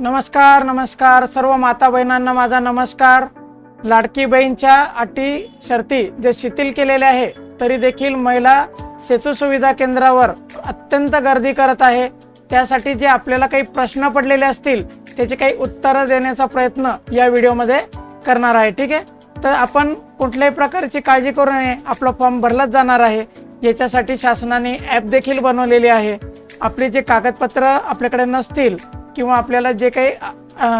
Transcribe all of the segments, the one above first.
नमस्कार नमस्कार सर्व माता बहिणांना माझा नमस्कार। लाडकी बहीणच्या अटी शर्ती जे शिथिल केलेले आहे तरी देखील महिला सेतू सुविधा केंद्रावर अत्यंत गर्दी करत आहे। त्यासाठी जे आपल्याला काही प्रश्न पडलेले असतील त्याचे काही उत्तर देण्याचा प्रयत्न या व्हिडिओमध्ये करणार आहे। ठीक आहे, तर आपण कुठल्याही प्रकारची काळजी करू नये, आपला फॉर्म भरलाच जाणार आहे। याच्यासाठी शासनाने ॲप देखील बनवलेली आहे। आपले जे कागदपत्र आपल्याकडे नसतील किंवा आपल्याला जे काही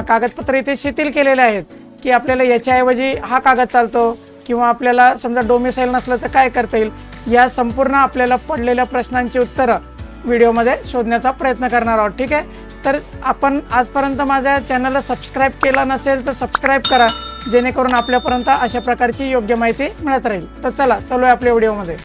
कागदपत्र इथे शिथिल केलेले आहेत की आपल्याला याच्याऐवजी हा कागद चालतो किंवा आपल्याला समजा डोमिसाईल नसलं तर काय करता येईल, या संपूर्ण आपल्याला पडलेल्या प्रश्नांची उत्तरं व्हिडिओमध्ये शोधण्याचा प्रयत्न करणार आहोत। ठीक आहे, तर आपण आजपर्यंत माझ्या चॅनलला सबस्क्राईब केला नसेल तर सबस्क्राईब करा, जेणेकरून आपल्यापर्यंत अशा प्रकारची योग्य माहिती मिळत राहील। तर चला चालूया आपल्या व्हिडिओमध्ये।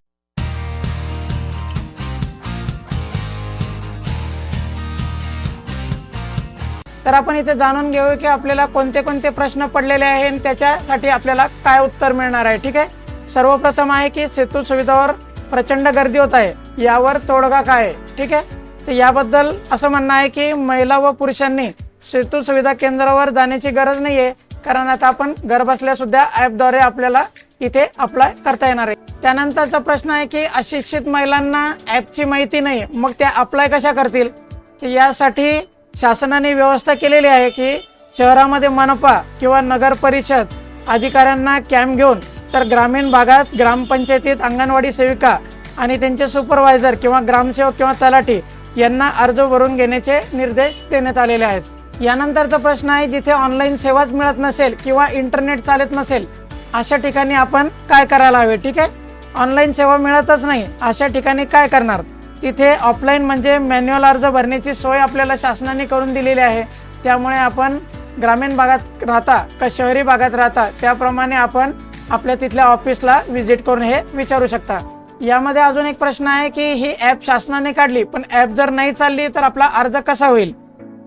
तर आपण इथे जाणून घेऊ की आपल्याला कोणते कोणते प्रश्न पडलेले आहे आणि त्याच्यासाठी आपल्याला काय उत्तर मिळणार आहे। ठीक आहे, सर्वप्रथम आहे की सेतू सुविधावर प्रचंड गर्दी होत आहे, यावर तोडगा काय आहे। ठीक आहे, तर याबद्दल असं म्हणणं आहे की महिला व पुरुषांनी सेतू सुविधा केंद्रावर जाण्याची गरज नाही आहे, कारण आता आपण घर बसल्या सुद्धा ॲपद्वारे आपल्याला इथे अप्लाय करता येणार आहे। त्यानंतरचा प्रश्न आहे की अशिक्षित महिलांना ॲपची माहिती नाही, मग त्या अप्लाय कशा करतील। यासाठी शासनाने व्यवस्था केलेली आहे की शहरामध्ये मनपा किंवा नगर परिषद अधिकाऱ्यांना कॅम्प घेऊन तर ग्रामीण भागात ग्रामपंचायतीत अंगणवाडी सेविका आणि त्यांचे सुपरवायझर किंवा ग्रामसेवक किंवा तलाठी यांना अर्ज भरून घेण्याचे निर्देश देण्यात आलेले आहेत। यानंतरचा प्रश्न आहे जिथे ऑनलाईन सेवाच मिळत नसेल किंवा इंटरनेट चालत नसेल अशा ठिकाणी आपण काय करायला हवे। ठीक आहे, ऑनलाईन सेवा मिळतच नाही अशा ठिकाणी काय करणार। तिथे ऑफलाईन म्हणजे मॅन्युअल अर्ज भरण्याची सोय आपल्याला शासनाने करून दिलेली आहे। त्यामुळे आपण ग्रामीण भागात राहता का शहरी भागात राहता त्याप्रमाणे आपण आपल्या तिथल्या ऑफिसला व्हिजिट करून हे विचारू शकता। यामध्ये अजून एक प्रश्न आहे की ही ॲप शासनाने काढली पण ॲप जर नाही चालली तर आपला अर्ज कसा होईल।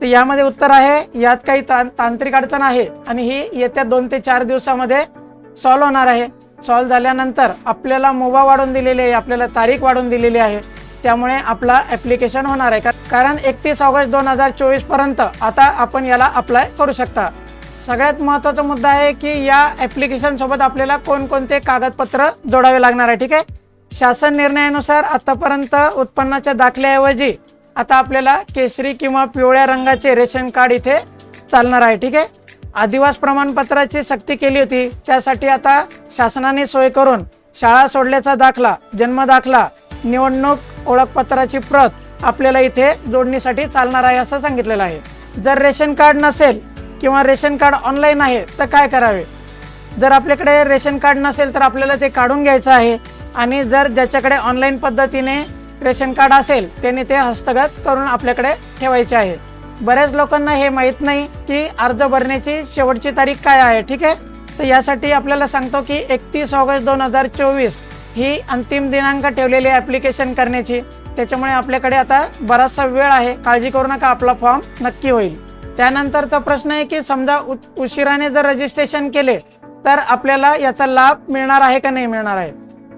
तर यामध्ये उत्तर आहे यात काही तांत्रिक अडचण आहे आणि ही येत्या 2 ते 4 दिवसामध्ये सॉल्व्ह होणार आहे। सॉल्व्ह झाल्यानंतर आपल्याला मुभा वाढवून दिलेली आहे, आपल्याला तारीख वाढवून दिलेली आहे, त्यामुळे आपला ॲप्लिकेशन होणार आहे। कारण 31 ऑगस्ट 2024 पर्यंत आता आपण याला अप्लाय करू शकता। सगळ्यात महत्त्वाचा मुद्दा आहे की या ॲप्लिकेशन सोबत आपल्याला कोणकोणते कागदपत्र जोडावे लागणार आहे। ठीक आहे, शासन निर्णयानुसार आतापर्यंत उत्पन्नाच्या दाखल्याऐवजी आता आपल्याला केशरी किंवा पिवळ्या रंगाचे रेशन कार्ड इथे चालणार आहे। ठीक आहे, आदिवास प्रमाणपत्राची सक्ती केली होती, त्यासाठी आता शासनाने सोय करून शाळा सोडल्याचा दाखला, जन्म दाखला, निवडणूक ओळखपत्राची प्रत आपल्याला इथे जोडणीसाठी चालणार आहे असं सांगितलेलं आहे। जर रेशन कार्ड नसेल किंवा रेशन कार्ड ऑनलाईन आहे तर काय करावे। जर आपल्याकडे रेशन कार्ड नसेल तर आपल्याला ते काढून घ्यायचं आहे आणि जर ज्याच्याकडे ऑनलाईन पद्धतीने रेशन कार्ड असेल त्याने ते हस्तगत करून आपल्याकडे ठेवायचे आहे। बऱ्याच लोकांना हे माहीत नाही की अर्ज भरण्याची शेवटची तारीख काय आहे। ठीक आहे, तर यासाठी आपल्याला सांगतो की 31 ऑगस्ट 2024 ही अंतिम दिनांक ठेवलेली ॲप्लिकेशन करण्याची। त्याच्यामुळे आपल्याकडे आता बराचसा वेळ आहे, काळजी करू नका, आपला फॉर्म नक्की होईल। त्यानंतरचा प्रश्न आहे की समजा उशिराने जर रजिस्ट्रेशन केले तर आपल्याला याचा लाभ मिळणार आहे का नाही मिळणार आहे।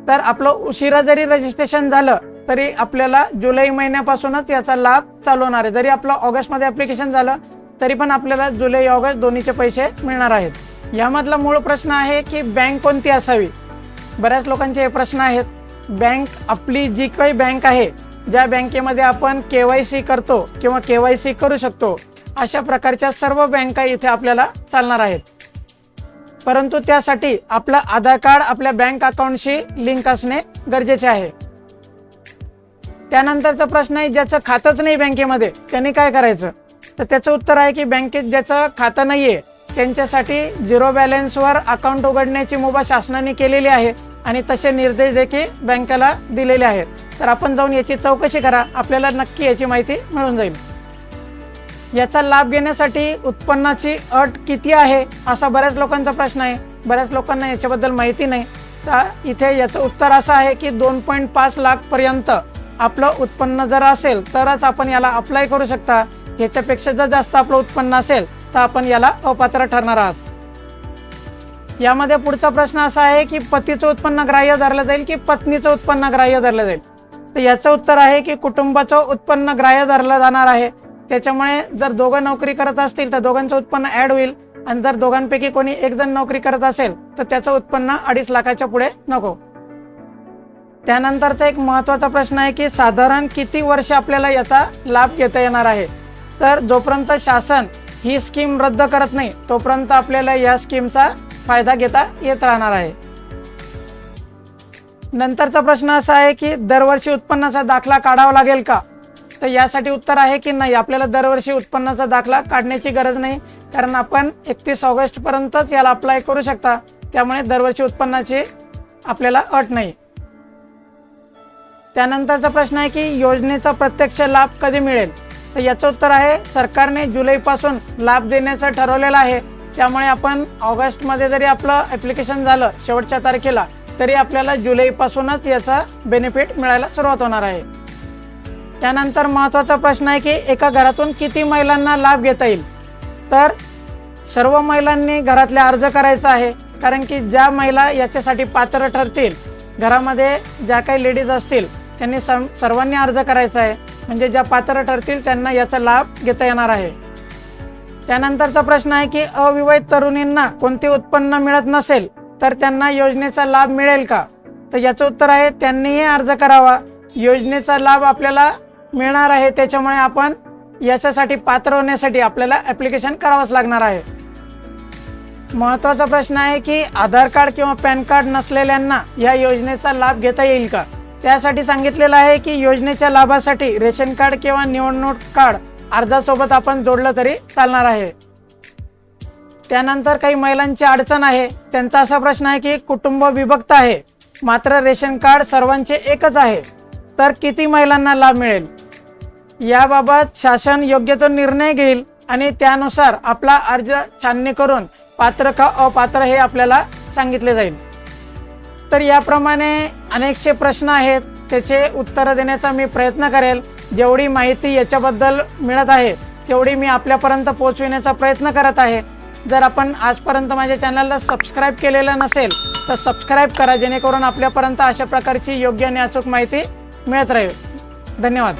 तर आपलं उशिरा जरी रजिस्ट्रेशन झालं तरी आपल्याला जुलै महिन्यापासूनच याचा लाभ चालू होणार आहे। जरी आपलं ऑगस्टमध्ये ॲप्लिकेशन झालं तरी पण आपल्याला जुलै ऑगस्ट दोन्हीचे पैसे मिळणार आहेत। यामधला मूळ प्रश्न आहे की बँक कोणती असावी। बऱ्याच लोकांचे हे प्रश्न आहेत। बँक आपली जी काही बँक आहे, ज्या बँकेमध्ये आपण KYC करतो किंवा KYC करू शकतो अशा प्रकारच्या सर्व बँका इथे आपल्याला चालणार आहेत, परंतु त्यासाठी आपलं आधार कार्ड आपल्या बँक अकाउंटशी लिंक असणे गरजेचे आहे। त्यानंतरचा प्रश्न आहे ज्याचं खातंच नाही बँकेमध्ये त्यांनी काय करायचं। तर त्याचं उत्तर आहे की बँकेत ज्याचं खातं नाही आहे त्यांच्यासाठी 0 बॅलन्सवर अकाउंट उघडण्याची मुभा शासनाने केलेली आहे आणि तसे निर्देश देखील बँकेला दिलेले आहेत। तर आपण जाऊन याची चौकशी करा, आपल्याला नक्की याची माहिती मिळून जाईल। याचा लाभ घेण्यासाठी उत्पन्नाची अट किती आहे असा बऱ्याच लोकांचा प्रश्न आहे। बऱ्याच लोकांना याच्याबद्दल माहिती नाही। तर इथे याचं उत्तर असं आहे की 2.5 लाखपर्यंत आपलं उत्पन्न जर असेल तरच आपण याला अप्लाय करू शकता। याच्यापेक्षा जर जास्त आपलं उत्पन्न असेल तर आपण याला अपात्र ठरणार आहात। यामध्ये पुढचा प्रश्न असा आहे की पतीचं उत्पन्न ग्राह्य धरलं जाईल की पत्नीचं उत्पन्न ग्राह्य धरलं जाईल। तर याचं उत्तर आहे की कुटुंबाचं उत्पन्न ग्राह्य धरलं जाणार आहे। त्याच्यामुळे जर दोघं नोकरी करत असतील तर दोघांचं उत्पन्न ॲड होईल, आणि जर दोघांपैकी कोणी एक जण नोकरी करत असेल तर त्याचं उत्पन्न 2.5 लाखाच्या पुढे नको. त्यानंतरचा एक महत्त्वाचा प्रश्न आहे की साधारण किती वर्ष आपल्याला याचा लाभ घेता येणार आहे. तर जोपर्यंत शासन ही स्कीम रद्द करत नाही तोपर्यंत आपल्याला या स्कीमचा फायदा घेता येत राहणार आहे. नंतरचा प्रश्न असा आहे की दरवर्षी उत्पन्नाचा दाखला काढावा लागेल का. तर यासाठी उत्तर आहे की नाही, आपल्याला दरवर्षी उत्पन्नाचा दाखला काढण्याची गरज नाही, कारण आपण 31 ऑगस्टपर्यंतच याला अप्लाय करू शकता. त्यामुळे दरवर्षी उत्पन्नाची आपल्याला अट नाही. त्यानंतरचा प्रश्न आहे की योजनेचा प्रत्यक्ष लाभ कधी मिळेल. तर याचं उत्तर आहे सरकारने जुलैपासून लाभ देण्याचं ठरवलेलं आहे. त्यामुळे आपण ऑगस्टमध्ये जरी आपलं ॲप्लिकेशन झालं शेवटच्या तारखेला तरी आपल्याला जुलैपासूनच याचा बेनिफिट मिळायला सुरुवात होणार आहे. त्यानंतर महत्त्वाचा प्रश्न आहे की एका घरातून किती महिलांना लाभ घेता येईल. तर सर्व महिलांनी घरातले अर्ज करायचा आहे, कारण की ज्या महिला याच्यासाठी पात्र ठरतील, घरामध्ये ज्या काही लेडीज असतील त्यांनी सर्वांनी अर्ज करायचा आहे, म्हणजे ज्या पात्र ठरतील त्यांना याचा लाभ घेता येणार आहे. त्यानंतरचा प्रश्न आहे की अविवाहित तरुणींना कोणते उत्पन्न मिळत नसेल तर त्यांना योजनेचा लाभ मिळेल का. तर याचं उत्तर आहे त्यांनीही अर्ज करावा. योजनेचा लाभ आपल्याला मिळणार आहे, त्याच्यामुळे आपण याच्यासाठी पात्र होण्यासाठी आपल्याला ॲप्लिकेशन करावंच लागणार आहे. महत्त्वाचा प्रश्न आहे की आधार कार्ड किंवा पॅन कार्ड नसलेल्यांना या योजनेचा लाभ घेता येईल का. त्यासाठी सांगितलेलं आहे की योजनेच्या लाभासाठी रेशन कार्ड किंवा निवडणूक कार्ड अर्जासोबत आपण जोडलं तरी चालणार आहे. त्यानंतर काही महिलांची अडचण आहे. त्यांचा असा प्रश्न आहे की कुटुंब विभक्त आहे, मात्र रेशन कार्ड सर्वांचे एकच आहे, तर किती महिलांना लाभ मिळेल. याबाबत शासन योग्य तो निर्णय घेईल आणि त्यानुसार आपला अर्ज छाननी करून पात्र का अपात्र हे आपल्याला सांगितले जाईल. तर याप्रमाणे अनेकसे प्रश्न आहेत, त्याचे उत्तरं देण्याचा मी प्रयत्न करेल. जेवढी माहिती याच्याबद्दल मिळत आहे तेवढी मी आपल्यापर्यंत पोहोचविण्याचा प्रयत्न करत आहे. जर आपण आजपर्यंत माझ्या चॅनलला सबस्क्राईब केलेलं नसेल तर सबस्क्राईब करा, जेणेकरून आपल्यापर्यंत अशा प्रकारची योग्य आणि अचूक माहिती मिळत राहील. धन्यवाद.